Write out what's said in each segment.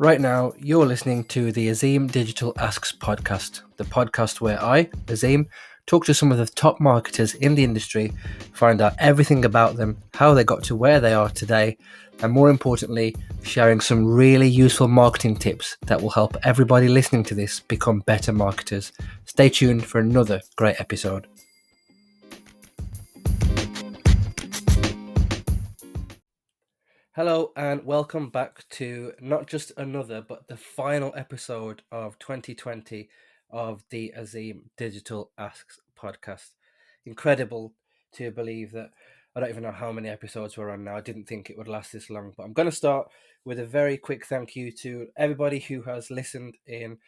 Right now, you're listening to the Azim Digital Asks podcast, the podcast where I, Azim, talk to some of the top marketers in the industry, find out everything about them, how they got to where they are today, and more importantly, sharing some really useful marketing tips that will help everybody listening to this become better marketers. Stay tuned for another great episode. Hello and welcome back to not just another, but the final episode of 2020 of the Azim Digital Asks podcast. Incredible to believe that I don't even know how many episodes we're on now. I didn't think it would last this long, but I'm going to start with a very quick thank you to everybody who has listened in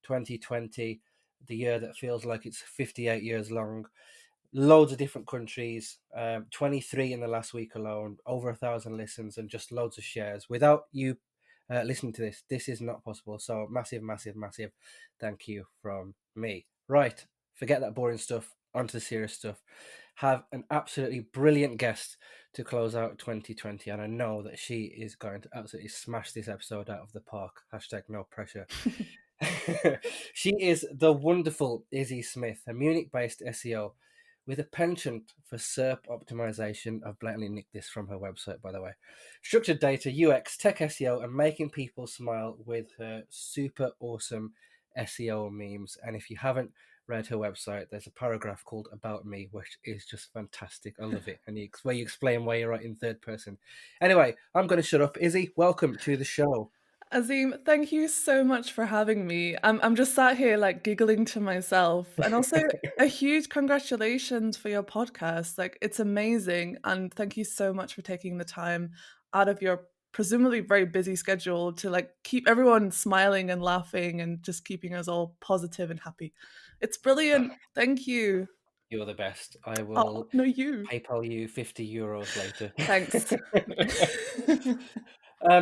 2020, the year that feels like it's 58 years long. Loads of different countries, 23 in the last week alone, over 1,000 listens and just loads of shares. Without you listening to this is not possible. So massive thank you from me. Right, forget that boring stuff, onto the serious stuff. Have an absolutely brilliant guest to close out 2020, and I know that she is going to absolutely smash this episode out of the park. Hashtag no pressure. She is the wonderful Izzi Smith, a Munich-based SEO with a penchant for SERP optimization. I've blatantly nicked this from her website, by the way. Structured data, UX, tech SEO, and making people smile with her super awesome SEO memes. And if you haven't read her website, there's a paragraph called About Me, which is just fantastic. I love it. And where you explain why you're right in third person. Anyway, I'm going to shut up. Izzi, welcome to the show. Azim, thank you so much for having me. I'm just sat here like giggling to myself, and also a huge congratulations for your podcast. Like, it's amazing, and thank you so much for taking the time out of your presumably very busy schedule to like keep everyone smiling and laughing and just keeping us all positive and happy. It's brilliant. Thank you. You're the best. I will Oh, no, you. PayPal you €50 later. Thanks.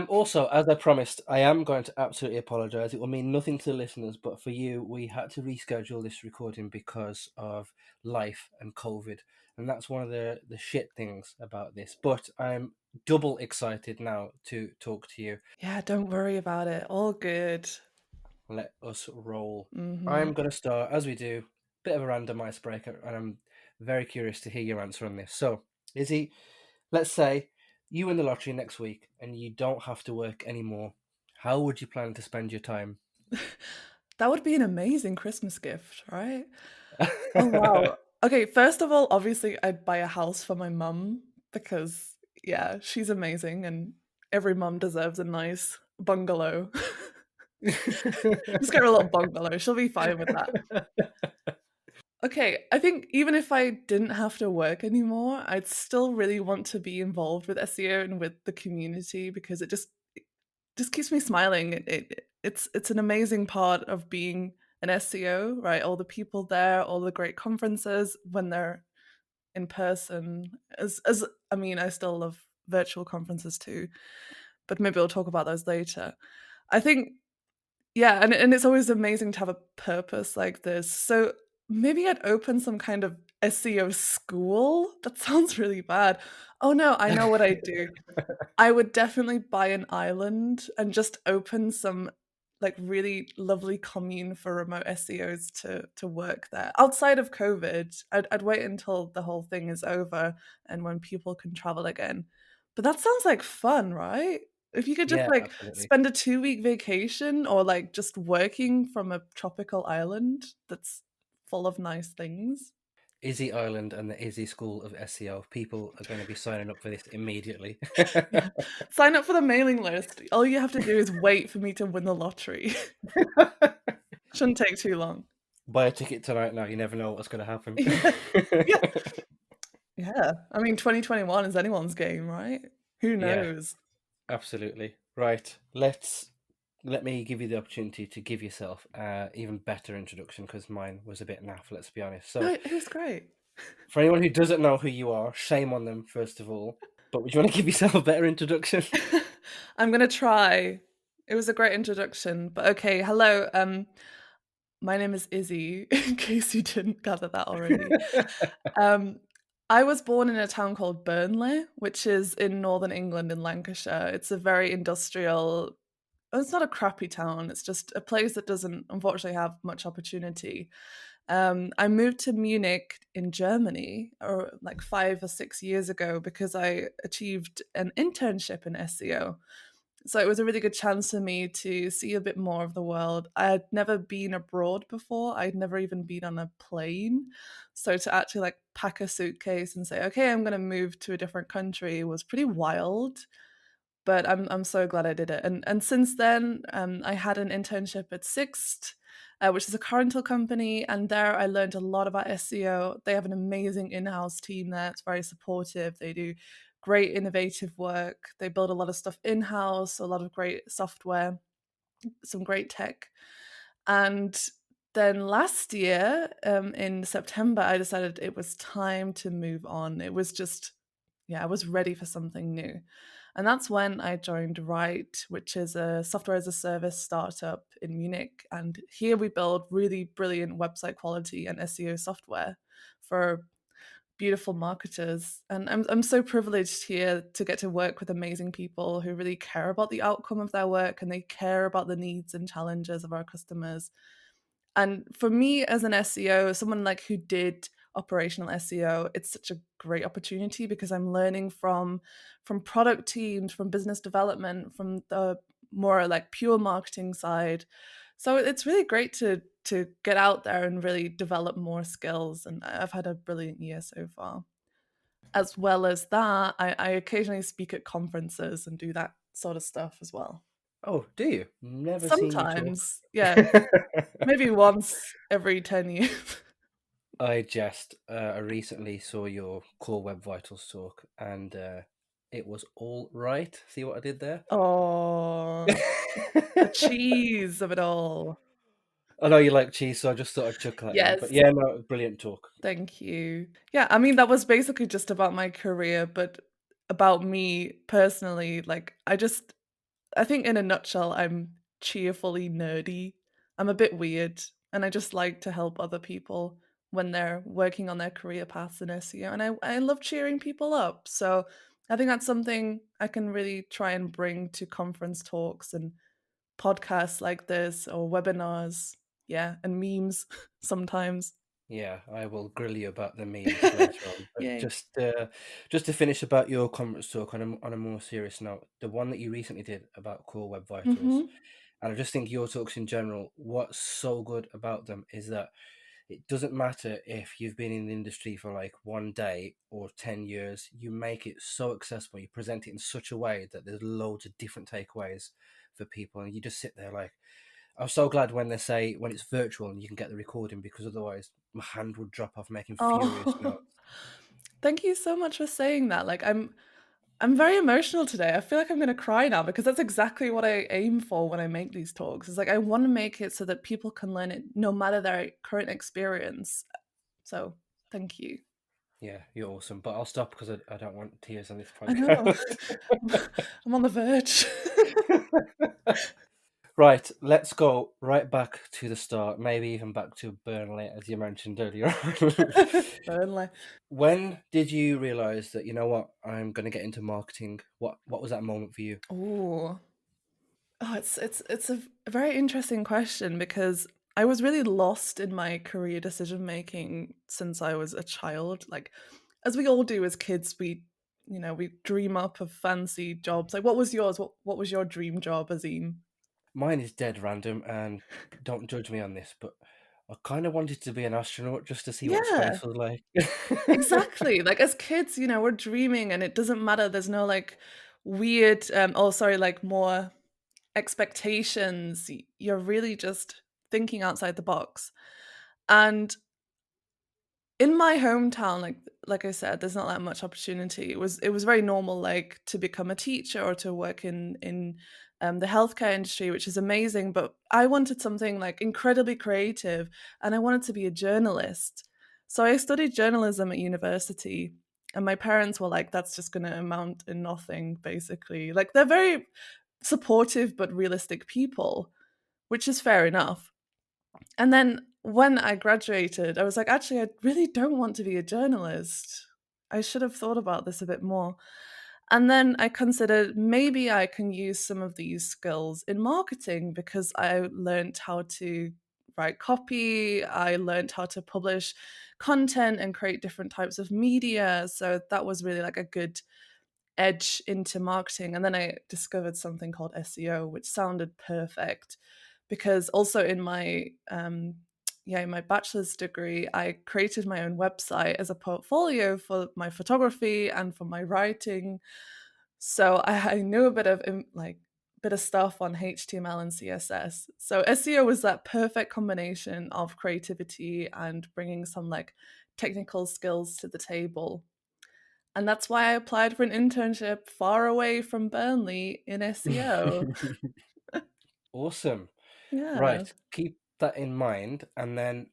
Also, as I promised, I am going to absolutely apologise. It will mean nothing to the listeners, but for you, we had to reschedule this recording because of life and COVID. And that's one of the shit things about this. But I'm double excited now to talk to you. Yeah, don't worry about it. All good. Let us roll. Mm-hmm. I'm going to start, as we do, bit of a random icebreaker, and I'm very curious to hear your answer on this. So, Izzi, let's say you win the lottery next week and you don't have to work anymore. How would you plan to spend your time? That would be an amazing Christmas gift, right? Oh, wow. Okay, first of all, obviously, I'd buy a house for my mum because, yeah, she's amazing and every mum deserves a nice bungalow. Just get her a little bungalow. She'll be fine with that. Okay, I think even if I didn't have to work anymore, I'd still really want to be involved with SEO and with the community because it just keeps me smiling. It's an amazing part of being an SEO, right? All the people there, all the great conferences when they're in person. As I mean, I still love virtual conferences too, but maybe we'll talk about those later. I think, yeah, and it's always amazing to have a purpose like this. So maybe I'd open some kind of SEO school. That sounds really bad. Oh no, I know what I'd do. I would definitely buy an island and just open some like really lovely commune for remote SEOs to work there. Outside of COVID, I'd wait until the whole thing is over and when people can travel again. But that sounds like fun, right? If you could just Yeah, like absolutely. spend a 2-week vacation or like just working from a tropical island that's full of nice things. Izzi Island and the Izzi School of SEO. People are going to be signing up for this immediately. Yeah. Sign up for the mailing list. All you have to do is wait for me to win the lottery. Shouldn't take too long. Buy a ticket tonight now. You never know what's going to happen. Yeah. Yeah. I mean, 2021 is anyone's game, right? Who knows? Yeah, absolutely. Right. Let me give you the opportunity to give yourself an even better introduction because mine was a bit naff, let's be honest. So, No, it was great. for anyone who doesn't know who you are, shame on them, first of all. But would you want to give yourself a better introduction? I'm going to try. It was a great introduction, but okay. Hello. My name is Izzi, in case you didn't gather that already. I was born in a town called Burnley, which is in northern England in Lancashire. It's a very industrial it's not a crappy town. It's just a place that doesn't unfortunately have much opportunity. I moved to Munich in Germany, or like 5 or 6 years ago, because I achieved an internship in SEO. So it was a really good chance for me to see a bit more of the world. I had never been abroad before. I'd never even been on a plane. So to actually like pack a suitcase and say, okay, I'm going to move to a different country was pretty wild. But I'm so glad I did it. And since then, I had an internship at Sixt, which is a car rental company, and there I learned a lot about SEO. They have an amazing in-house team there. It's very supportive. They do great innovative work. They build a lot of stuff in-house, a lot of great software, some great tech. And then last year, in September, I decided it was time to move on. It was just, yeah, I was ready for something new. And that's when I joined Write, which is a software as a service startup in Munich. And here we build really brilliant website quality and SEO software for beautiful marketers. And I'm so privileged here to get to work with amazing people who really care about the outcome of their work, and they care about the needs and challenges of our customers. And for me as an SEO, someone like who did operational SEO, it's such a great opportunity because I'm learning from product teams, from business development, from the more like pure marketing side. So it's really great to get out there and really develop more skills. And I've had a brilliant year so far. As well as that, I occasionally speak at conferences and do that sort of stuff as well. Oh, do you? Never seen you talk. Sometimes, yeah, maybe once every 10 years. I jest. I recently saw your Core Web Vitals talk, and it was all right. See what I did there? Oh, the cheese of it all. I know you like cheese, so I just thought I'd chuck that in. But Yes, yeah, no, brilliant talk. thank you. Yeah, I mean, that was basically just about my career, but about me personally, like, I think in a nutshell, I'm cheerfully nerdy. I'm a bit weird, and I just like to help other people when they're working on their career paths in SEO, and I love cheering people up. So I think that's something I can really try and bring to conference talks and podcasts like this or webinars. Yeah, and memes sometimes. Yeah, I will grill you about the memes later on. But Yay. just to finish about your conference talk on a more serious note, the one that you recently did about Core Web Vitals, Mhm. and I just think your talks in general, what's so good about them is that it doesn't matter if you've been in the industry for like 1 day or 10 years, you make it so accessible. You present it in such a way that there's loads of different takeaways for people. And you just sit there like, I'm so glad when they say when it's virtual and you can get the recording, because otherwise my hand would drop off making furious Oh, notes. thank you so much for saying that. Like, I'm very emotional today. I feel like I'm going to cry now because that's exactly what I aim for when I make these talks. It's like I want to make it so that people can learn it no matter their current experience. So, thank you. Yeah, you're awesome. But I'll stop because I don't want tears on this I know. podcast. I'm on the verge. Right, let's go right back to the start, maybe even back to Burnley, as you mentioned earlier. Burnley. When did you realize that, you know what, I'm going to get into marketing? What was that moment for you? Oh. Oh, it's a very interesting question because I was really lost in my career decision making since I was a child. Like, as we all do as kids, we dream up of fancy jobs. Like, what was yours? What was your dream job, Azim? Mine is dead random, and don't judge me on this, but I kind of wanted to be an astronaut just to see what Yeah, space was like. exactly. Like as kids, we're dreaming, and it doesn't matter. There's no like weird, oh, sorry, like more expectations. You're really just thinking outside the box. And in my hometown, like I said, there's not that much opportunity. It was very normal, like to become a teacher or to work in the healthcare industry, which is amazing. But I wanted something like incredibly creative, and I wanted to be a journalist. So I studied journalism at university, and my parents were like, "That's just going to amount in nothing." Basically, like they're very supportive but realistic people, which is fair enough. And then when I graduated, I was like, actually, I really don't want to be a journalist. I should have thought about this a bit more. And then I considered maybe I can use some of these skills in marketing because I learned how to write copy, I learned how to publish content and create different types of media. So that was really like a good edge into marketing. And then I discovered something called SEO, which sounded perfect because also in my in my bachelor's degree, I created my own website as a portfolio for my photography and for my writing. So I knew a bit of bit of stuff on HTML and CSS. So SEO was that perfect combination of creativity and bringing some like technical skills to the table. And that's why I applied for an internship far away from Burnley in SEO. Awesome. Yeah. Right. Keep that in mind, and then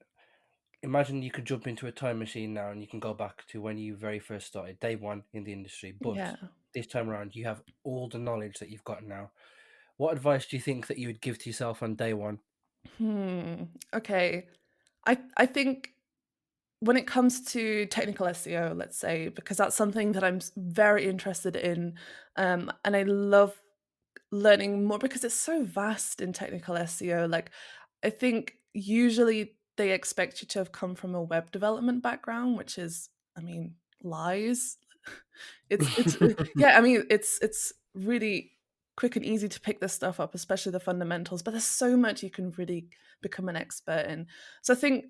imagine you could jump into a time machine now and you can go back to when you very first started, day one in the industry. But Yeah. this time around, you have all the knowledge that you've got now. What advice do you think that you would give to yourself on day one? Okay. I think when it comes to technical SEO, let's say, because that's something that I'm very interested in, and I love learning more because it's so vast in technical SEO. Like, I think usually they expect you to have come from a web development background, which is, I mean, lies. Yeah, I mean, it's really quick and easy to pick this stuff up, especially the fundamentals, but there's so much you can really become an expert in. So I think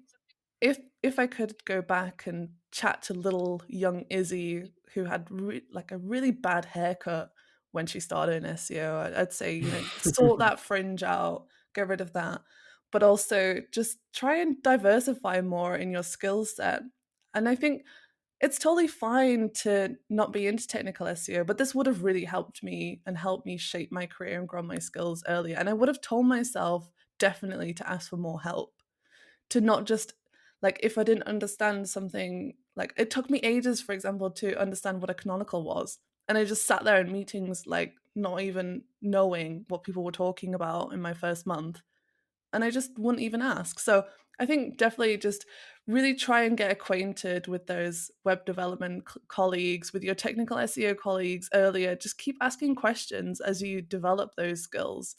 if I could go back and chat to little young Izzy who had like a really bad haircut when she started in SEO, I'd say, sort that fringe out, get rid of that, but also just try and diversify more in your skill set. And I think it's totally fine to not be into technical SEO, but this would have really helped me and helped me shape my career and grow my skills earlier. And I would have told myself definitely to ask for more help, to not just like if I didn't understand something, like it took me ages, for example, to understand what a canonical was. And I just sat there in meetings, like not even knowing what people were talking about in my first month. And I just wouldn't even ask. So I think definitely just really try and get acquainted with those web development colleagues, with your technical SEO colleagues earlier. Just keep asking questions as you develop those skills.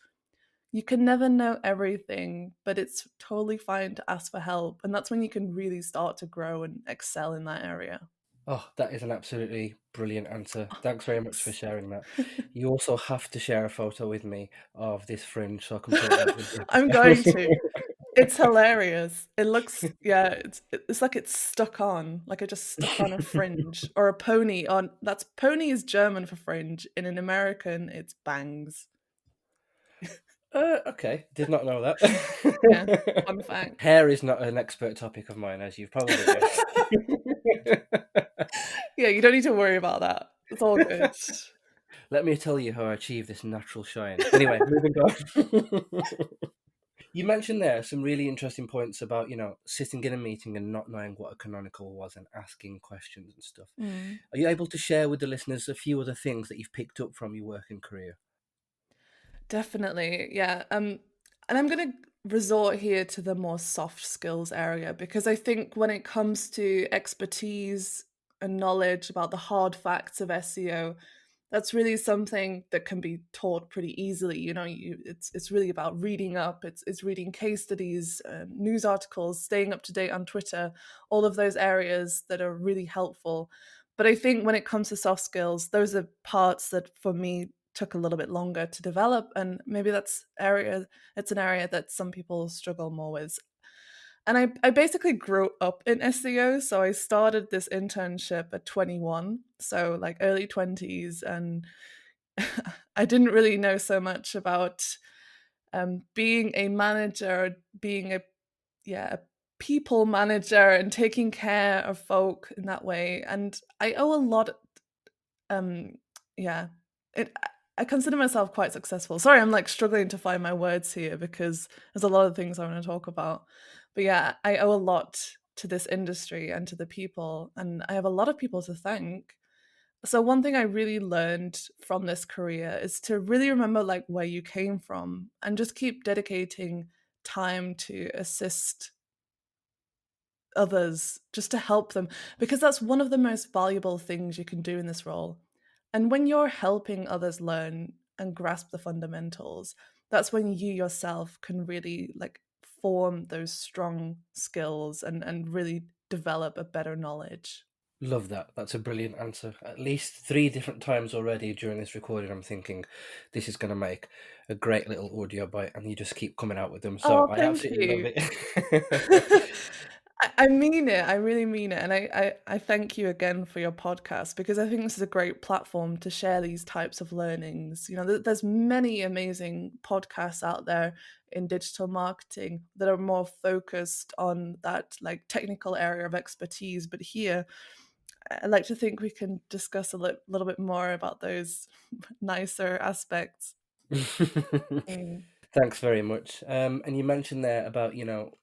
You can never know everything, but it's totally fine to ask for help. And that's when you can really start to grow and excel in that area. Oh, that is an absolutely brilliant answer. Oh, Thanks very much for thanks. sharing that. You also have to share a photo with me of this fringe so I can put it up in the I'm going episode. to. It's hilarious. It looks, yeah, it's like it's stuck on, like I just stuck on a fringe or a pony on. That's pony is German for fringe. In an American, it's bangs. Okay, did not know Yeah, that. fun fact. Hair is not an expert topic of mine, as you've probably guessed. Yeah, you don't need to worry about that. It's all good. Let me tell you how I achieve this natural shine. Anyway, moving on. You mentioned there some really interesting points about, sitting in a meeting and not knowing what a canonical was and asking questions and stuff. Mm. Are you able to share with the listeners a few other things that you've picked up from your work and career? Definitely, yeah. And I'm going to resort here to the more soft skills area because I think when it comes to expertise and knowledge about the hard facts of SEO, that's really something that can be taught pretty easily. It's really about reading up. It's reading case studies, news articles, staying up to date on Twitter, all of those areas that are really helpful. But I think when it comes to soft skills, those are parts that for me took a little bit longer to develop, and maybe it's an area that some people struggle more with. And I basically grew up in SEO, so I started this internship at 21, so like early 20s, and I didn't really know so much about being a manager, being a people manager, and taking care of folk in that way. And I owe a lot. Um, yeah, it. I consider myself quite successful. Sorry, I'm like struggling to find my words here because there's a lot of things I want to talk about. But yeah, I owe a lot to this industry and to the people, and I have a lot of people to thank. So one thing I really learned from this career is to really remember like where you came from and just keep dedicating time to assist others, just to help them, because that's one of the most valuable things you can do in this role. And when you're helping others learn and grasp the fundamentals, that's when you yourself can really like form those strong skills and really develop a better knowledge. Love that. That's a brilliant answer. At least 3 different times already during this recording, I'm thinking this is going to make a great little audio bite, and you just keep coming out with them. So Oh, I thank absolutely love you. it. I mean it. I really mean it. And I thank you again for your podcast because I think this is a great platform to share these types of learnings. You know, there's many amazing podcasts out there in digital marketing that are more focused on that like technical area of expertise. But here, I like to think we can discuss a little bit more about those nicer aspects. Mm. Thanks very much. And you mentioned there about,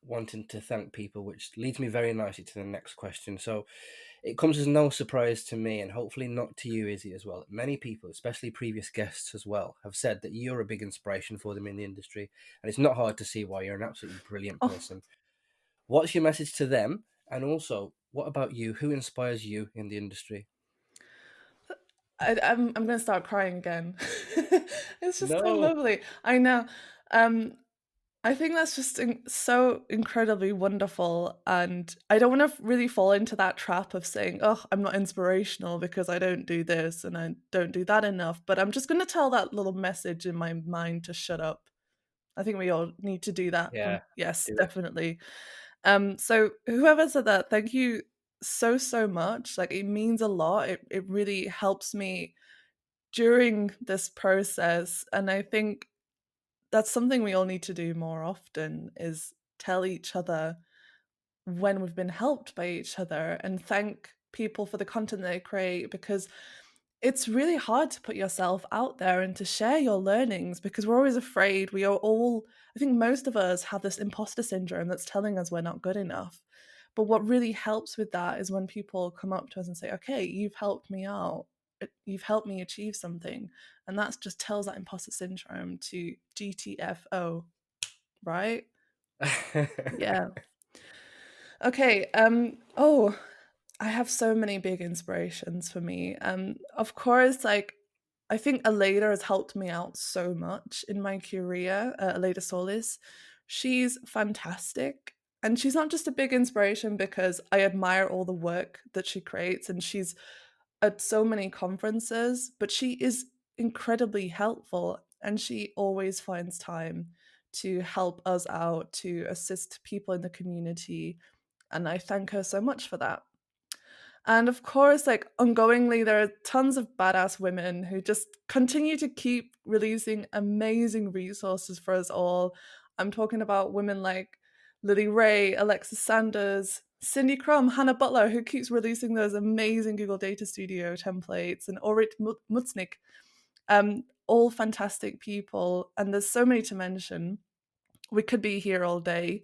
wanting to thank people, which leads me very nicely to the next question. So it comes as no surprise to me, and hopefully not to you, Izzy, as well. Many people, especially previous guests as well, have said that you're a big inspiration for them in the industry. And it's not hard to see why. You're an absolutely brilliant Oh, person. What's your message to them? And also, what about you? Who inspires you in the industry? I'm gonna start crying again. It's just so No. lovely. I know. Um, I think that's just so incredibly wonderful, and I don't want to really fall into that trap of saying, "Oh, I'm not inspirational because I don't do this and I don't do that enough." But I'm just gonna tell that little message in my mind to shut up. I think we all need to do that. Yeah, Yes, do it. definitely. So whoever said that, thank you so so much. Like it means a lot. It really helps me during this process, and I think that's something we all need to do more often is tell each other when we've been helped by each other and thank people for the content they create because it's really hard to put yourself out there and to share your learnings because we're always afraid. We are all, I think most of us have this imposter syndrome that's telling us we're not good enough. But what really helps with that is when people come up to us and say, okay, you've helped me out. You've helped me achieve something. And that just tells that imposter syndrome to GTFO, right? Yeah. Okay. Oh, I have so many big inspirations for me. Of course, like I think Aleda has helped me out so much in my career. Aleda Solis, she's fantastic, and she's not just a big inspiration because I admire all the work that she creates, and she's at so many conferences, but she is incredibly helpful, and she always finds time to help us out, to assist people in the community, and I thank her so much for that. And of course, like ongoingly, there are tons of badass women who just continue to keep releasing amazing resources for us all. I'm talking about women like Lily Ray, Alexis Sanders, Cindy Crum, Hannah Butler, who keeps releasing those amazing Google Data Studio templates, and Orit Mutznik. All fantastic people, and there's so many to mention. We could be here all day.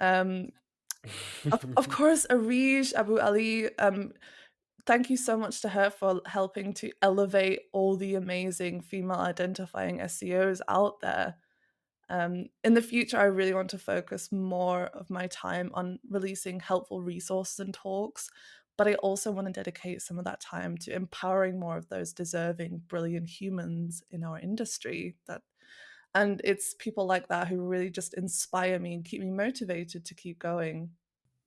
Um, of course, Arij Abu Ali. Thank you so much to her for helping to elevate all the amazing female identifying SEOs out there. In the future, I really want to focus more of my time on releasing helpful resources and talks, but I also want to dedicate some of that time to empowering more of those deserving, brilliant humans in our industry. And it's people like that who really just inspire me and keep me motivated to keep going.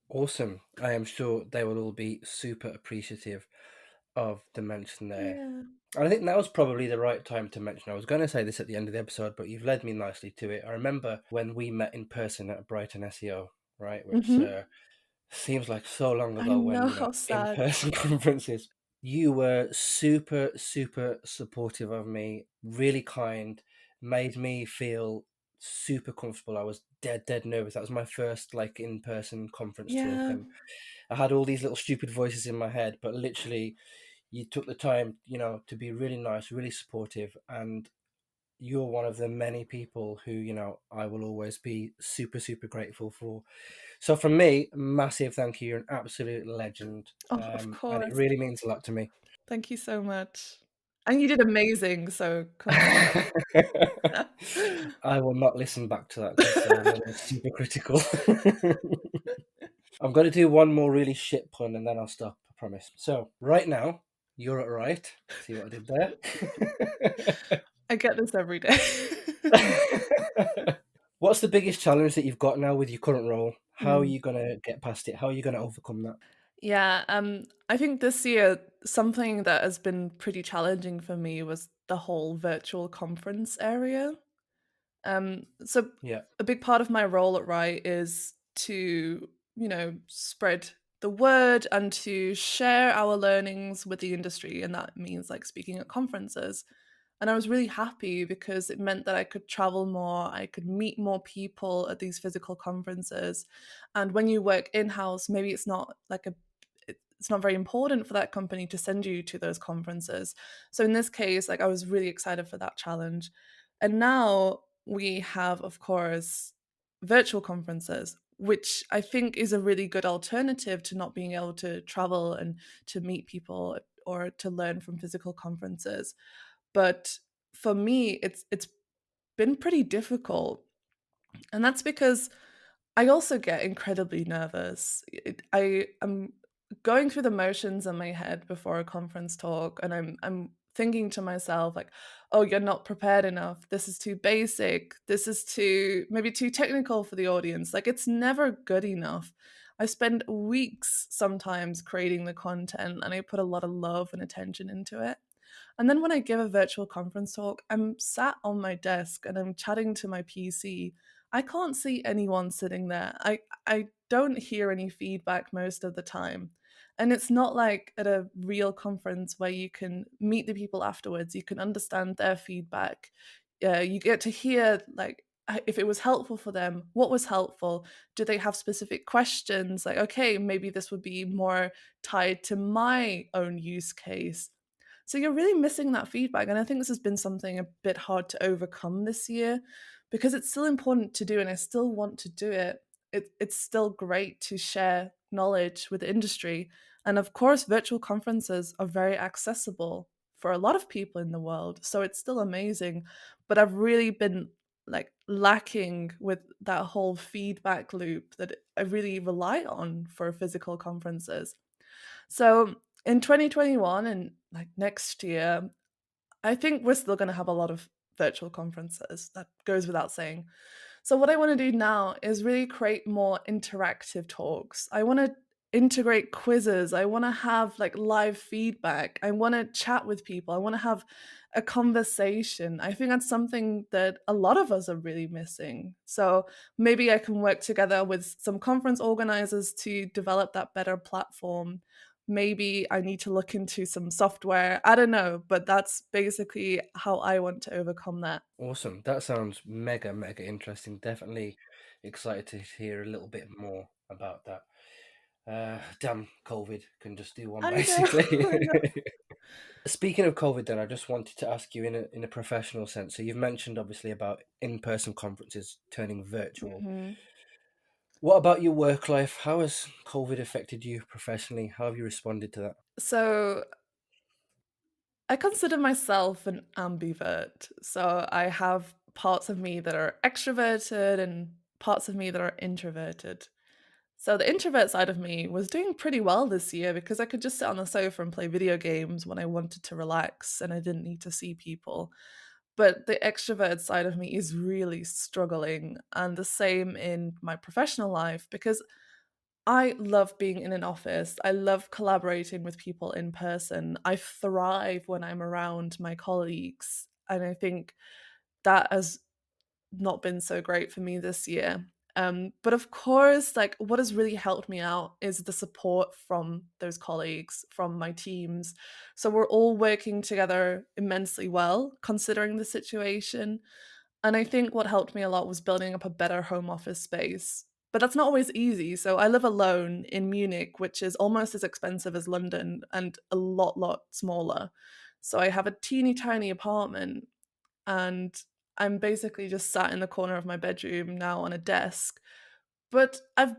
Awesome. I am sure they will all be super appreciative of the mention there. Yeah. And I think that was probably the right time to mention. I was going to say this at the end of the episode, but you've led me nicely to it. I remember when we met in person at Brighton SEO, right? Which Hmm. seems like so long I ago when, know how in sad. person conferences. You were super, super supportive of me, really kind, made me feel super comfortable. I was dead, dead nervous. That was my first like in person conference talk, Yeah. and I had all these little stupid voices in my head, but literally you took the time, to be really nice, really supportive, and you're one of the many people who, I will always be super, super grateful for. So from me, massive thank you. You're an absolute legend. Oh, of And it course. really means a lot to me. Thank you so much. And you did amazing, so come on. I will not listen back to that because then it's super critical. I'm going to do one more really shit pun and then I'll stop, I promise. So, right now, You're right. See what I did there? I get this every day. What's the biggest challenge that you've got now with your current role? How are Mm. you gonna get past it? How are you gonna overcome that? Yeah, I think this year something that has been pretty challenging for me was the whole virtual conference area. So Yeah, a big part of my role at Wright is to, spread the word and to share our learnings with the industry, and that means like speaking at conferences. And I was really happy because it meant that I could travel more, I could meet more people at these physical conferences. And when you work in-house, maybe it's not very important for that company to send you to those conferences. So in this case, like I was really excited for that challenge. And now we have, of course, virtual conferences, which I think is a really good alternative to not being able to travel and to meet people or to learn from physical conferences. But for me, it's been pretty difficult. And that's because I also get incredibly nervous. I am going through the motions in my head before a conference talk, and I'm thinking to myself like, "Oh, you're not prepared enough. This is too basic. This is maybe too technical for the audience. Like it's never good enough." I spend weeks sometimes creating the content, and I put a lot of love and attention into it. And then when I give a virtual conference talk, I'm sat on my desk and I'm chatting to my PC. I can't see anyone sitting there. I don't hear any feedback most of the time. And it's not like at a real conference where you can meet the people afterwards, you can understand their feedback. You get to hear like if it was helpful for them, what was helpful? Do they have specific questions? Like, okay, maybe this would be more tied to my own use case. So you're really missing that feedback. And I think this has been something a bit hard to overcome this year because it's still important to do and I still want to do it. It's still great to share knowledge with the industry. And of course, virtual conferences are very accessible for a lot of people in the world. So it's still amazing. But I've really been like lacking with that whole feedback loop that I really rely on for physical conferences. So in 2021 and like next year, I think we're still going to have a lot of virtual conferences. That goes without saying. So what I want to do now is really create more interactive talks. I want to integrate quizzes. I want to have like live feedback. I want to chat with people. I want to have a conversation. I think that's something that a lot of us are really missing. So maybe I can work together with some conference organizers to develop that better platform. Maybe I need to look into some software. I don't know, but that's basically how I want to overcome that. awesome. That sounds mega, mega interesting. Definitely excited to hear a little bit more about that. Damn, COVID can just do one I know, basically. I know. Speaking of COVID, then I just wanted to ask you in a professional sense. So you've mentioned obviously about in-person conferences turning virtual. Mhm. What about your work life? How has COVID affected you professionally? How have you responded to that? So I consider myself an ambivert. So I have parts of me that are extroverted and parts of me that are introverted. So the introvert side of me was doing pretty well this year because I could just sit on the sofa and play video games when I wanted to relax and I didn't need to see people. But the extrovert side of me is really struggling, and the same in my professional life because I love being in an office. I love collaborating with people in person. I thrive when I'm around my colleagues. And I think that has not been so great for me this year. But of course, like what has really helped me out is the support from those colleagues, from my teams. So we're all working together immensely well, considering the situation. And I think what helped me a lot was building up a better home office space. But that's not always easy. So I live alone in Munich, which is almost as expensive as London and a lot smaller. So I have a teeny tiny apartment and I'm basically just sat in the corner of my bedroom now on a desk. But I've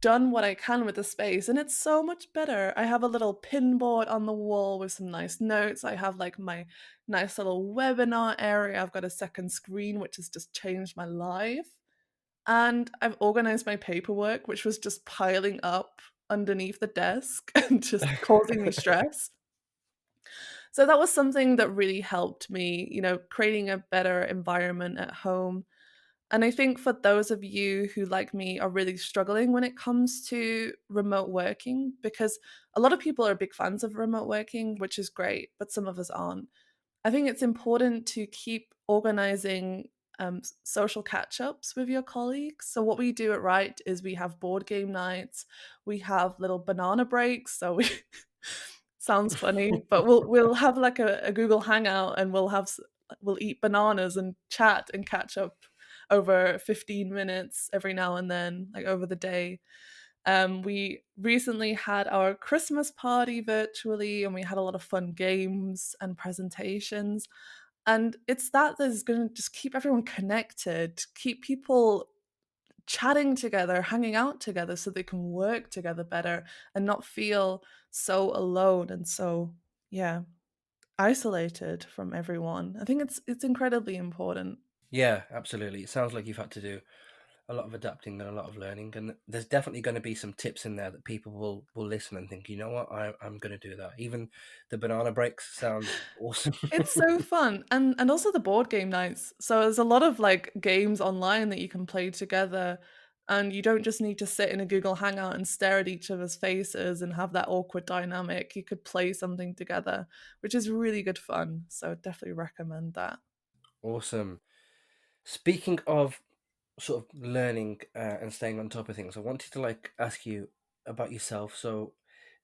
done what I can with the space and it's so much better. I have a little pin board on the wall with some nice notes. I have like my nice little webinar area. I've got a second screen which has just changed my life. And I've organized my paperwork which was just piling up underneath the desk and just causing me stress. So that was something that really helped me, creating a better environment at home. And I think for those of you who, like me, are really struggling when it comes to remote working, because a lot of people are big fans of remote working, which is great, but some of us aren't. I think it's important to keep organizing social catch ups with your colleagues. So, what we do at Right is we have board game nights, we have little banana breaks. So, we sounds funny, but we'll have like a Google Hangout and we'll eat bananas and chat and catch up over 15 minutes every now and then, like over the day. We recently had our Christmas party virtually, and we had a lot of fun games and presentations. And it's that that's going to just keep everyone connected, keep people chatting together, hanging out together so they can work together better and not feel so alone and so, yeah, isolated from everyone. I think it's incredibly important. Yeah, absolutely. It sounds like you've had to do a lot of adapting and a lot of learning, and there's definitely going to be some tips in there that people will listen and think, you know what, I'm going to do that. Even the banana breaks sounds awesome. It's so fun, and also the board game nights. So there's a lot of, like, games online that you can play together, and you don't just need to sit in a Google Hangout and stare at each other's faces and have that awkward dynamic. You could play something together, which is really good fun, so definitely recommend that. Awesome. Speaking of sort of learning and staying on top of things, I wanted to like ask you about yourself. So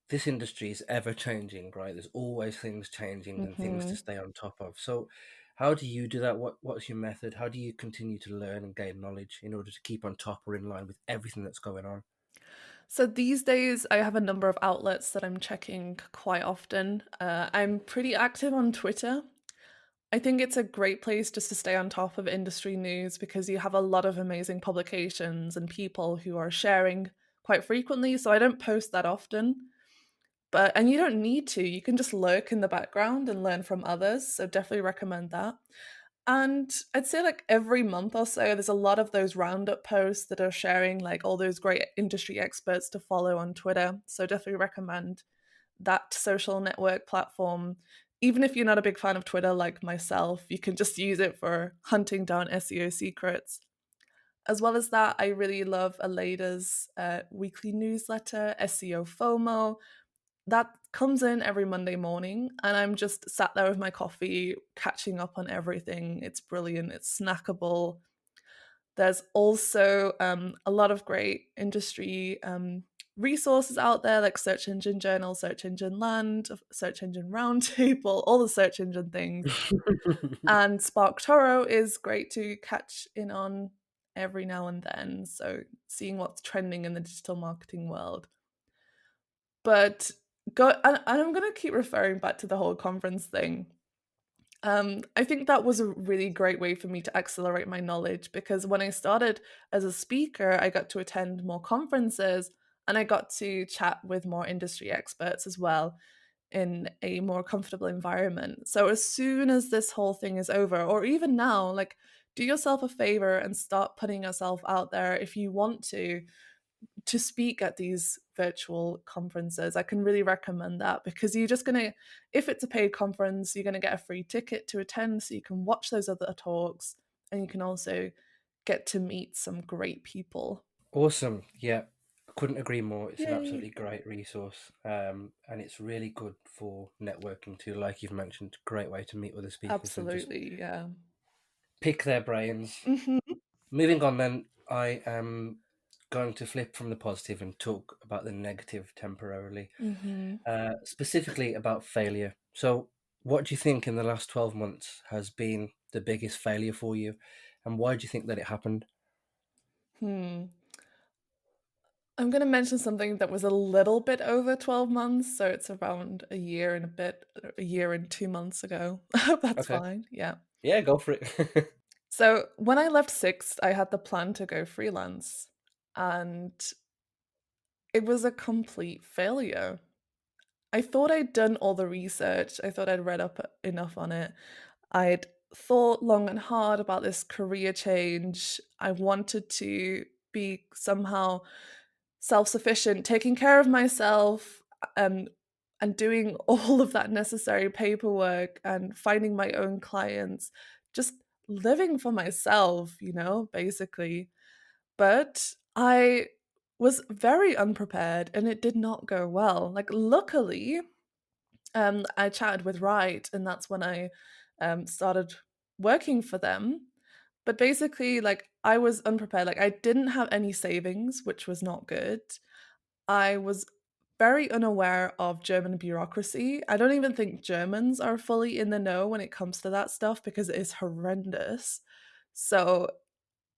this industry is ever changing, right? There's always things changing and things to Mhm. stay on top of. So how do you do that? What's your method? How do you continue to learn and gain knowledge in order to keep on top or in line with everything that's going on? So these days, I have a number of outlets that I'm checking quite often. I'm pretty active on Twitter. I think it's a great place just to stay on top of industry news because you have a lot of amazing publications and people who are sharing quite frequently. So I don't post that often, and you don't need to. You can just lurk in the background and learn from others. So definitely recommend that. And I'd say like every month or so, there's a lot of those roundup posts that are sharing like all those great industry experts to follow on Twitter. So definitely recommend that social network platform. Even if you're not a big fan of Twitter like myself, you can just use it for hunting down SEO secrets. As well as that, I really love Aleda's weekly newsletter, SEO FOMO. That comes in every Monday morning, and I'm just sat there with my coffee, catching up on everything. It's brilliant, it's snackable. There's also a lot of great industry resources out there, like Search Engine Journal, Search Engine Land, Search Engine Roundtable, all the search engine things. And SparkToro is great to catch in on every now and then. So seeing what's trending in the digital marketing world. But and I'm going to keep referring back to the whole conference thing. I think that was a really great way for me to accelerate my knowledge because when I started as a speaker, I got to attend more conferences and I got to chat with more industry experts as well in a more comfortable environment. So as soon as this whole thing is over, or even now, like do yourself a favor and start putting yourself out there if you want to speak at these virtual conferences. I can really recommend that because you're just going to, if it's a paid conference, you're going to get a free ticket to attend so you can watch those other talks and you can also get to meet some great people. Awesome. Yeah, I couldn't agree more. It's an Yay. absolutely great resource, and it's really good for networking too. Like you've mentioned, great way to meet other speakers and just Absolutely. Yeah. pick their brains. Hmm. Moving on, then, I am going to flip from the positive and talk about the negative temporarily, Hmm. specifically about failure. So, what do you think in the last 12 months has been the biggest failure for you, and why do you think that it happened? Hmm. I'm going to mention something that was a little bit over 12 months. So it's around a year and a bit, a year and 2 months ago. That's Okay. fine. Yeah. Yeah, go for it. So when I left Sixth, I had the plan to go freelance, and it was a complete failure. I thought I'd done all the research. I thought I'd read up enough on it. I'd thought long and hard about this career change. I wanted to be somehow self sufficient, taking care of myself. Um, and doing all of that necessary paperwork and finding my own clients, just living for myself, basically. But I was very unprepared and it did not go well. Like, luckily, I chatted with Wright, and that's when I started working for them. But basically, like, I was unprepared. Like, I didn't have any savings, which was not good. I was very unaware of German bureaucracy. I don't even think Germans are fully in the know when it comes to that stuff because it is horrendous. So,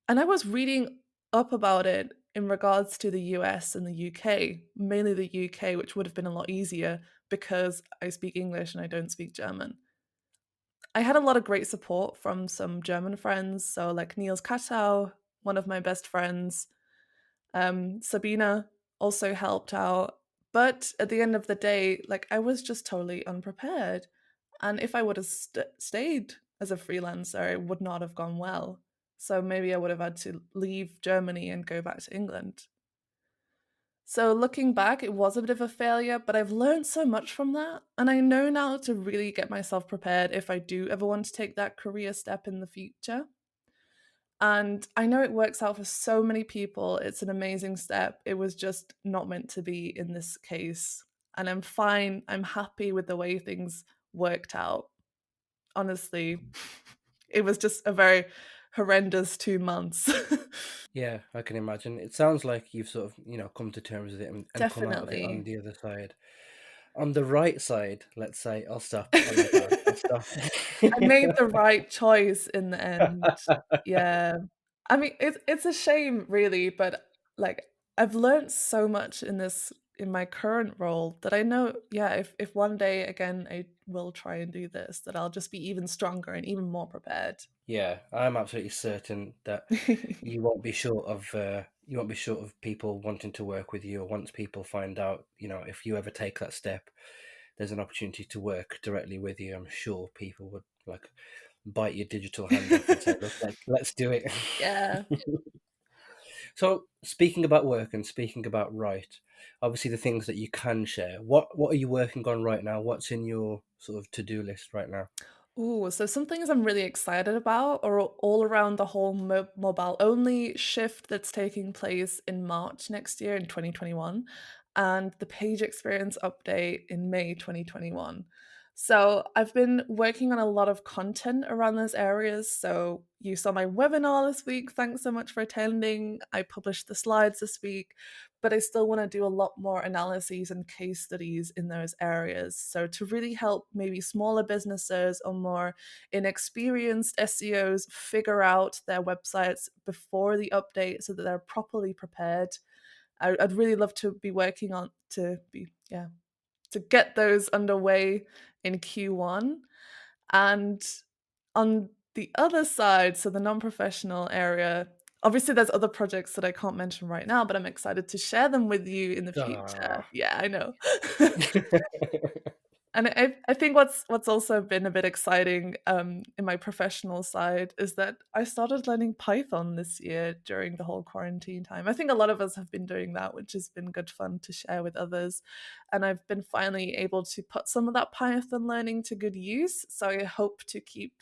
and I was reading up about it in regards to the US and the UK, mainly the UK, which would have been a lot easier because I speak English and I don't speak German. I had a lot of great support from some German friends. So, like Niels Kattau, one of my best friends, Sabina also helped out. But at the end of the day, like, I was just totally unprepared. And if I would have stayed as a freelancer, it would not have gone well. So maybe I would have had to leave Germany and go back to England. So looking back, it was a bit of a failure, but I've learned so much from that. And I know now to really get myself prepared if I do ever want to take that career step in the future. And I know it works out for so many people. It's an amazing step. It was just not meant to be in this case. And I'm fine. I'm happy with the way things worked out. Honestly, it was just a very horrendous 2 months. Yeah, I can imagine. It sounds like you've sort of, come to terms with it and come out of it on Definitely. the other side. On the right side, let's say, I'll stop. I love that. I'll stop. I made the right choice in the end. Yeah. I mean, it's a shame really, but, like, I've learned so much in my current role that I know, yeah, if one day again I will try and do this, that I'll just be even stronger and even more prepared. Yeah, I'm absolutely certain that you won't be short of people wanting to work with you, or once people find out, if you ever take that step, there's an opportunity to work directly with you. I'm sure people would like bite your digital hand off and say, "Look, let's do it." Yeah. So, speaking about work and speaking about right, obviously the things that you can share. What are you working on right now? What's in your sort of to-do list right now? Ooh, so some things I'm really excited about are all around the whole mobile only shift that's taking place in March next year in 2021 and the page experience update in May 2021. So I've been working on a lot of content around those areas. So you saw my webinar this week. Thanks so much for attending. I published the slides this week, but I still want to do a lot more analyses and case studies in those areas. So, to really help maybe smaller businesses or more inexperienced SEOs figure out their websites before the update so that they're properly prepared. I'd really love to be working on to get those underway in Q1. And on the other side, so the non-professional area, obviously there's other projects that I can't mention right now, but I'm excited to share them with you in the future. Ah. Yeah, I know. And I think what's also been a bit exciting, in my professional side is that I started learning Python this year during the whole quarantine time. I think a lot of us have been doing that, which has been good fun to share with others. And I've been finally able to put some of that Python learning to good use. So I hope to keep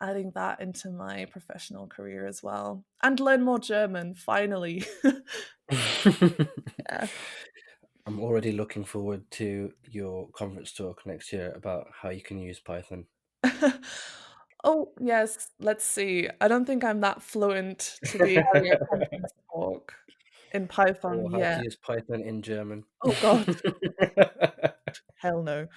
adding that into my professional career as well. And learn more German, finally. Yeah. I'm already looking forward to your conference talk next year about how you can use Python, Oh, yes, let's see. I don't think I'm that fluent to be having a conference talk in Python or how to yet. use Python in German. Oh god, hell no.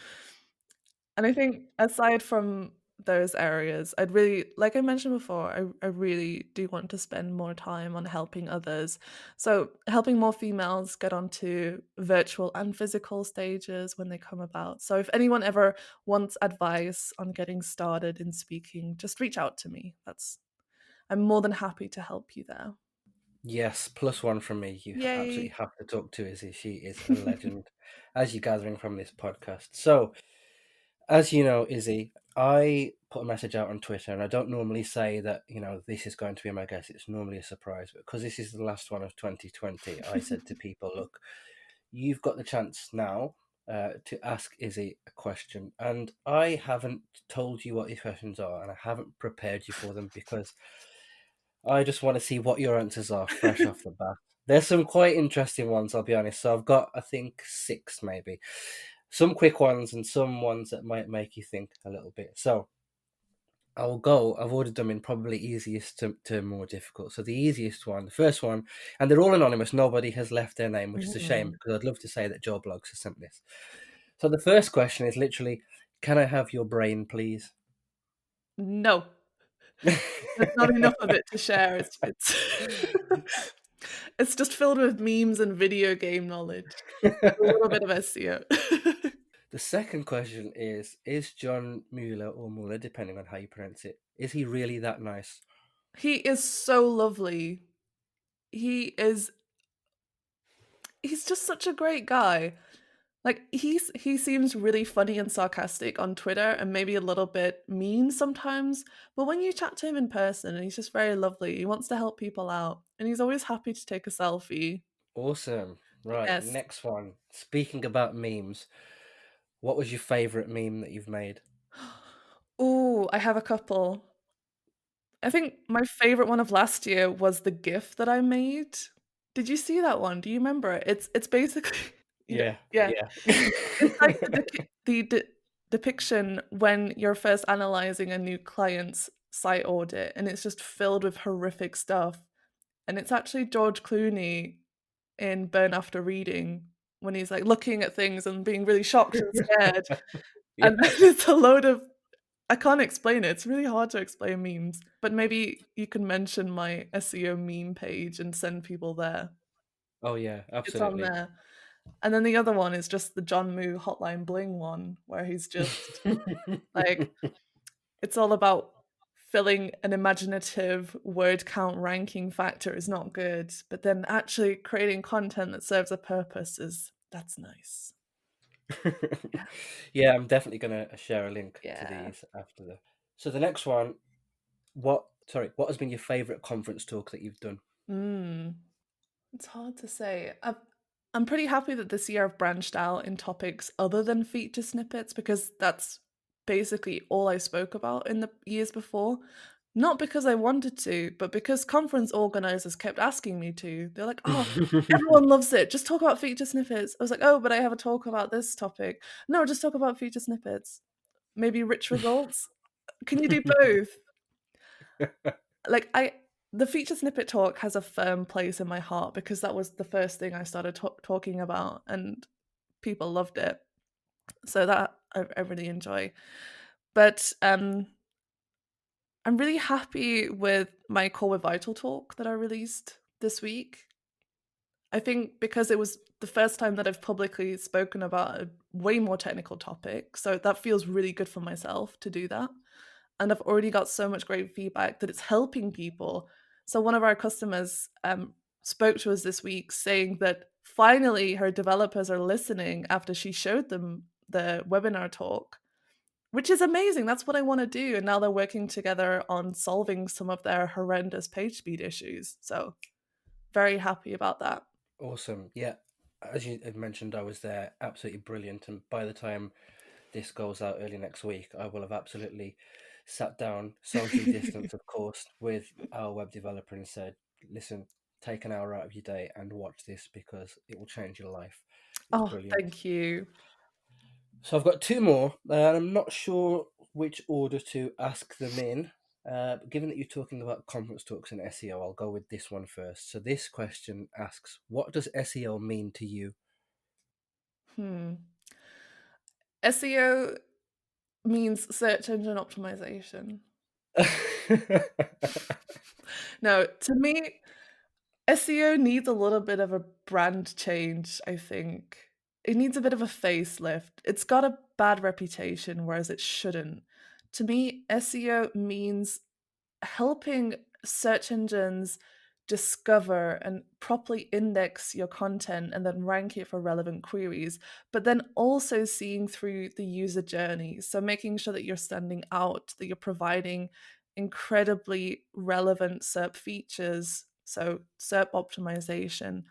And I think aside from those areas, I'd really, like I mentioned before, I really do want to spend more time on helping others. So helping more females get onto virtual and physical stages when they come about. So if anyone ever wants advice on getting started in speaking, just reach out to me. I'm more than happy to help you there. Yes, plus one from me. You absolutely Yay. have to talk to Izzy. She is a legend, as you're gathering from this podcast. So, as you know, Izzy, I put a message out on Twitter, and I don't normally say that, this is going to be my guest. It's normally a surprise, but because this is the last one of 2020, I said to people, look, you've got the chance now. to ask Izzy a question, and I haven't told you what these questions are, and I haven't prepared you for them because I just want to see what your answers are fresh off the bat. There's some quite interesting ones, I'll be honest. So I've got, I think, six maybe. Some quick ones and some ones that might make you think a little bit. So I'll go. I've ordered them in probably easiest to more difficult. So the easiest one, the first one, and they're all anonymous. Nobody has left their name, which is a shame Mm. because I'd love to say that Joe Blogs has sent this. So the first question is literally, can I have your brain, please? No, there's not enough of it to share. It's it's just filled with memes and video game knowledge. A little bit of SEO. The second question is John Mueller or Mueller, depending on how you pronounce it, is he really that nice? He is so lovely. He is he's just such a great guy. Like he seems really funny and sarcastic on Twitter and maybe a little bit mean sometimes, but when you chat to him in person, he's just very lovely. He wants to help people out and he's always happy to take a selfie. Awesome. Right, Yes. next one. Speaking about memes, what was your favorite meme that you've made? Oh, I have a couple. I think my favorite one of last year was the GIF that I made. Did you see that one? Do you remember it? It's basically yeah, Yeah, yeah. yeah. It's like the depiction when you're first analyzing a new client's site audit, and it's just filled with horrific stuff. And it's actually George Clooney in Burn After Reading when he's like looking at things and being really shocked and scared. Yeah. And then it's a load of I can't explain it. It's really hard to explain memes. But maybe you can mention my SEO meme page and send people there. Oh yeah, It's on absolutely. there. And then the other one is just the John Moo Hotline Bling one, where he's just like, it's all about filling an imaginative word count ranking factor is not good, but then actually creating content that serves a purpose is that's nice. Yeah. Yeah, I'm definitely gonna share a link to Yeah. these after the. So the next one, what has been your favorite conference talk that you've done? Mm. It's hard to say. I'm pretty happy that this year I've branched out in topics other than feature snippets because that's basically all I spoke about in the years before. Not because I wanted to, but because conference organizers kept asking me to. They're like, oh, everyone loves it. Just talk about feature snippets. I was like, oh, but I have a talk about this topic. No, just talk about feature snippets. Maybe rich results. Can you do both? Like the feature snippet talk has a firm place in my heart because that was the first thing I started talking about and people loved it. So that I really enjoy. But I'm really happy with my Core with Vital talk that I released this week. I think because it was the first time that I've publicly spoken about a way more technical topic, so that feels really good for myself to do that. And I've already got so much great feedback that it's helping people. So one of our customers spoke to us this week saying that finally her developers are listening after she showed them the webinar talk, which is amazing. That's what I want to do. And now they're working together on solving some of their horrendous page speed issues. So very happy about that. Awesome. Yeah, as you had mentioned, I was there. Absolutely brilliant. And by the time this goes out early next week, I will have absolutely sat down, socially distanced, of course, with our web developer and said, listen, take an hour out of your day and watch this because it will change your life. It's Oh, brilliant. thank you. So I've got two more, and I'm not sure which order to ask them in. But given that you're talking about conference talks and SEO, I'll go with this one first. So this question asks, what does SEO mean to you? SEO means search engine optimization. No, to me, SEO needs a little bit of a brand change, I think. It needs a bit of a facelift. It's got a bad reputation, whereas it shouldn't. To me, SEO means helping search engines discover and properly index your content and then rank it for relevant queries, but then also seeing through the user journey. So making sure that you're standing out, that you're providing incredibly relevant SERP features, so SERP optimization,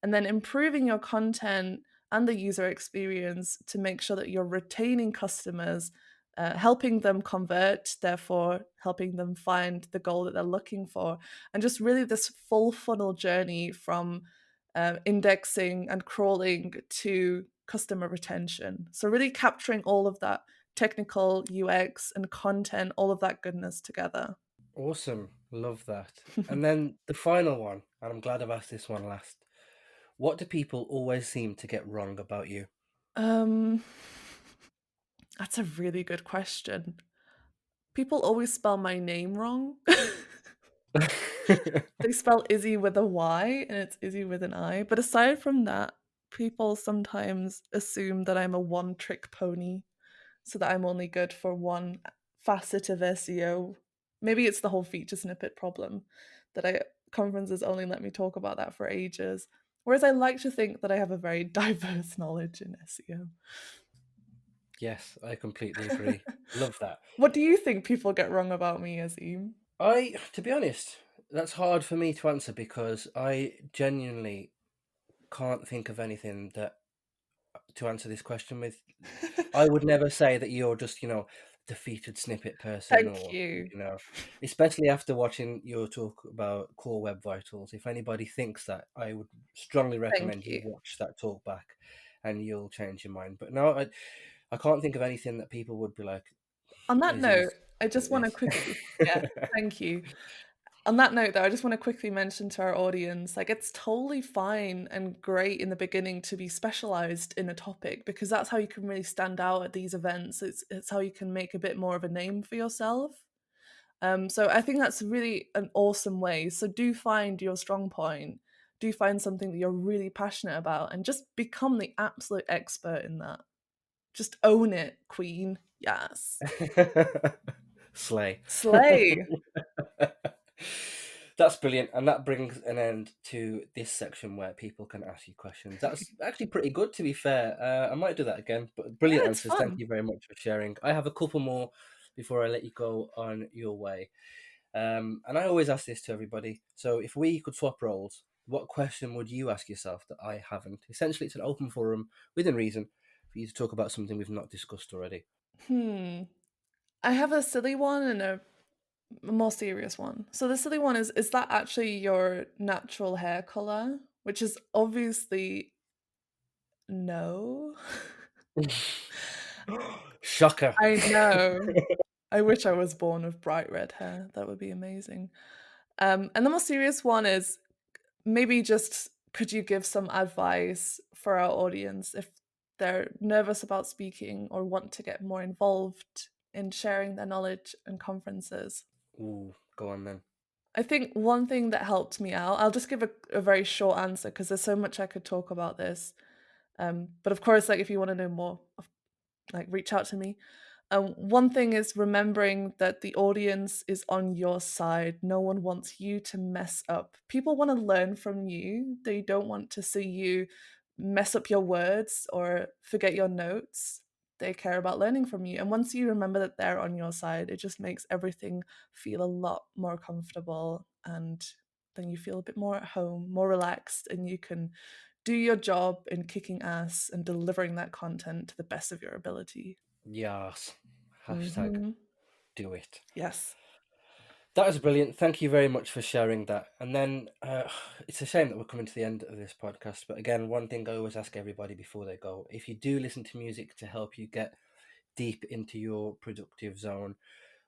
and then improving your content and the user experience to make sure that you're retaining customers, helping them convert, therefore helping them find the goal that they're looking for, and just really this full funnel journey from indexing and crawling to customer retention. So really capturing all of that technical UX and content, all of that goodness together. Awesome. Love that. And then the final one, and I'm glad I've asked this one last. What do people always seem to get wrong about you? um, that's a really good question. People always spell my name wrong. They spell Izzy with a Y and it's Izzy with an I. But aside from that, people sometimes assume that I'm a one-trick pony, so that I'm only good for one facet of SEO. Maybe it's the whole feature snippet problem that conferences only let me talk about that for ages. Whereas I like to think that I have a very diverse knowledge in SEO. Yes, I completely agree. Love that. What do you think people get wrong about me, Azim? To be honest, that's hard for me to answer because I genuinely can't think of anything that to answer this question with. I would never say that you're just, defeated snippet person Thank or, you. you know, especially after watching your talk about core web vitals. If anybody thinks that, I would strongly Thank recommend you you. watch that talk back and you'll change your mind. But no, I can't think of anything that people would be like, On that note, Izzy's I good just at want to this. quickly, yeah, thank you. On that note, though, I just want to quickly mention to our audience, like, it's totally fine and great in the beginning to be specialized in a topic because that's how you can really stand out at these events. It's how you can make a bit more of a name for yourself. So I think that's really an awesome way. So do find your strong point. Do find something that you're really passionate about and just become the absolute expert in that. Just own it, queen. Yes. Slay. Slay. That's brilliant, and that brings an end to this section where people can ask you questions. That's actually pretty good, to be fair. I might do that again, but Yeah, brilliant it's answers. Thank fun. you very much for sharing. I have a couple more before I let you go on your way. And I always ask this to everybody. So if we could swap roles, what question would you ask yourself that I haven't? Essentially, it's an open forum within reason for you to talk about something we've not discussed already. Hmm. I have a silly one and a more serious one. So the silly one is that actually your natural hair color? Which is obviously no. Shocker. I know. I wish I was born with bright red hair. That would be amazing. And the more serious one is maybe just could you give some advice for our audience if they're nervous about speaking or want to get more involved in sharing their knowledge in conferences? Ooh, go on then. I think one thing that helped me out, I'll just give a very short answer because there's so much I could talk about this. But of course, like if you want to know more, like reach out to me. One thing is remembering that the audience is on your side. No one wants you to mess up. People want to learn from you. They don't want to see you mess up your words or forget your notes. They care about learning from you. And once you remember that they're on your side, it just makes everything feel a lot more comfortable. And then you feel a bit more at home, more relaxed, and you can do your job in kicking ass and delivering that content to the best of your ability. Yes. Hashtag Hmm. do it. Yes. That was brilliant. Thank you very much for sharing that. And then it's a shame that we're coming to the end of this podcast. But again, one thing I always ask everybody before they go, if you do listen to music to help you get deep into your productive zone,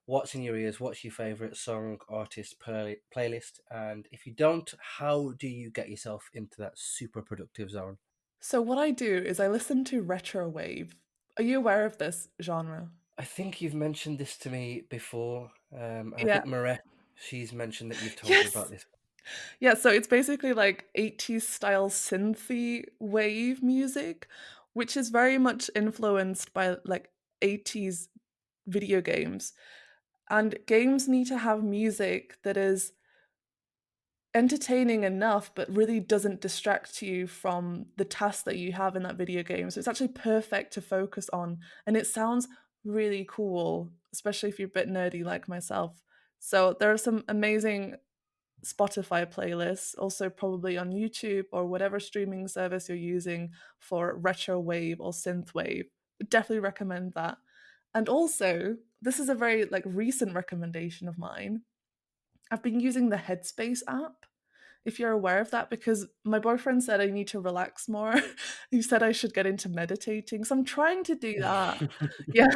what's in your ears? What's your favorite song, artist, playlist? And if you don't, how do you get yourself into that super productive zone? So what I do is I listen to retro wave. Are you aware of this genre? I think you've mentioned this to me before. And I Yeah. think Maret, she's mentioned that you've told her about Yes. this. Yeah, so it's basically like 80s style synthy wave music, which is very much influenced by like 80s video games. And games need to have music that is entertaining enough but really doesn't distract you from the task that you have in that video game. So it's actually perfect to focus on and it sounds really cool, especially if you're a bit nerdy like myself. So there are some amazing Spotify playlists, also probably on YouTube or whatever streaming service you're using for retro wave or synth wave. Definitely recommend that. And also, this is a very like recent recommendation of mine. I've been using the Headspace app, if you're aware of that, because my boyfriend said I need to relax more. He said I should get into meditating. So I'm trying to do that. Yeah.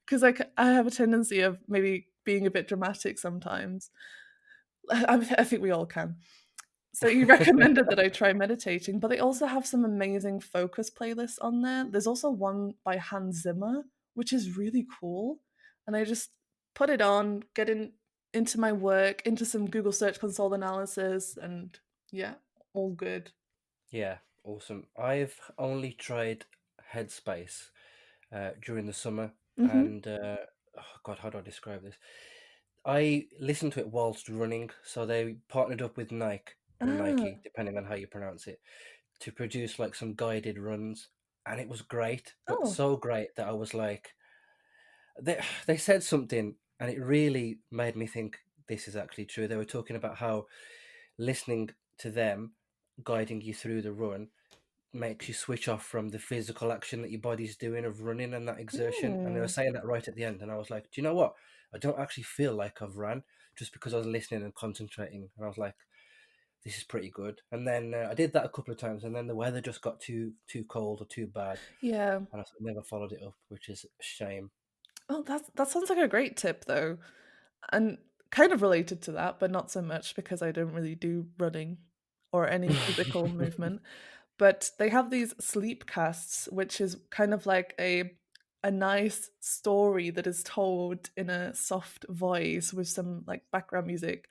Because I have a tendency of maybe being a bit dramatic sometimes. I think we all can. So you recommended that I try meditating, but they also have some amazing focus playlists on there. There's also one by Hans Zimmer, which is really cool. And I just put it on, get into my work, into some Google Search Console analysis, and yeah, all good. Yeah, awesome. I've only tried Headspace during the summer, Mm-hmm. and oh God, how do I describe this? I listened to it whilst running, so they partnered up with Nike or Ah, Nike, depending on how you pronounce it, to produce like some guided runs, and it was great, but oh, so great that I was like, they said something, and it really made me think this is actually true. They were talking about how listening to them guiding you through the run makes you switch off from the physical action that your body's doing of running and that exertion. And they were hmm. saying that right at the end, and I was like, do you know what? I don't actually feel like I've ran just because I was listening and concentrating, and I was like, this is pretty good. And then I did that a couple of times, and then the weather just got too cold or too bad, Yeah. and I never followed it up, which is a shame. Oh, that sounds like a great tip though. And kind of related to that, but not so much because I don't really do running or any physical movement. But they have these sleep casts, which is kind of like a nice story that is told in a soft voice with some like background music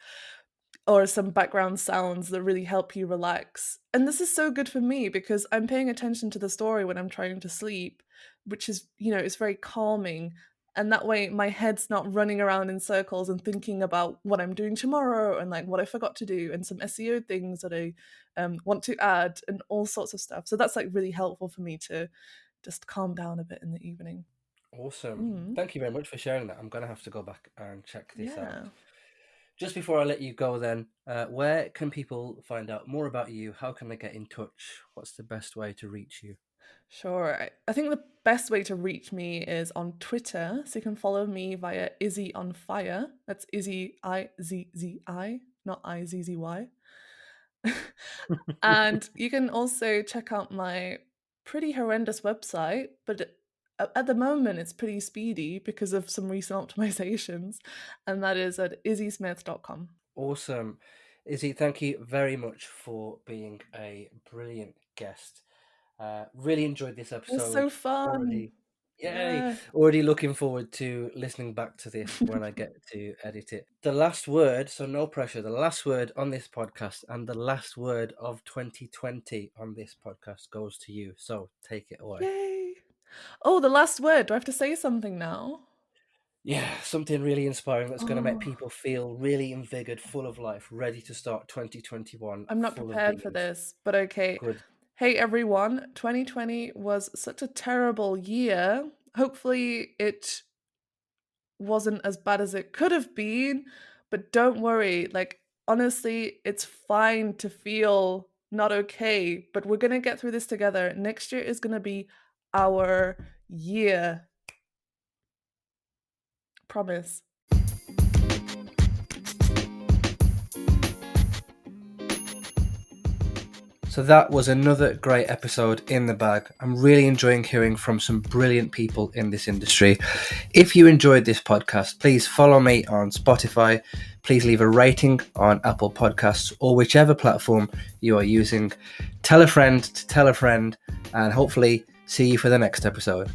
or some background sounds that really help you relax. And this is so good for me because I'm paying attention to the story when I'm trying to sleep, which is, it's very calming. And that way my head's not running around in circles and thinking about what I'm doing tomorrow and like what I forgot to do and some SEO things that I want to add and all sorts of stuff. So that's like really helpful for me to just calm down a bit in the evening. Awesome. Mm, Thank you very much for sharing that. I'm going to have to go back and check this yeah. out. Just before I let you go, then, where can people find out more about you? How can they get in touch? What's the best way to reach you? Sure. I think the best way to reach me is on Twitter. So you can follow me via Izzy on Fire. That's Izzy Izzzi, not Izzzy. And you can also check out my pretty horrendous website, but at the moment it's pretty speedy because of some recent optimizations, and that is at izzysmith.com. Awesome. Izzy, thank you very much for being a brilliant guest. Really enjoyed this It was so episode. fun. Already, yay! Yeah. Already looking forward to listening back to this when I get to edit it. The last word, so no pressure, the last word on this podcast and the last word of 2020 on this podcast goes to you. So take it away. Yay. Oh, the last word. Do I have to say something now? Yeah, something really inspiring that's going to make Oh, people feel really invigorated, full of life, ready to start 2021 I'm not full of prepared for beans. this, but okay. Good. Hey everyone, 2020 was such a terrible year. Hopefully, it wasn't as bad as it could have been, but don't worry. Like, honestly, it's fine to feel not okay, but we're gonna get through this together. Next year is gonna be our year. Promise. So that was another great episode in the bag. I'm really enjoying hearing from some brilliant people in this industry. If you enjoyed this podcast, please follow me on Spotify. Please leave a rating on Apple Podcasts or whichever platform you are using. Tell a friend to tell a friend, and hopefully see you for the next episode.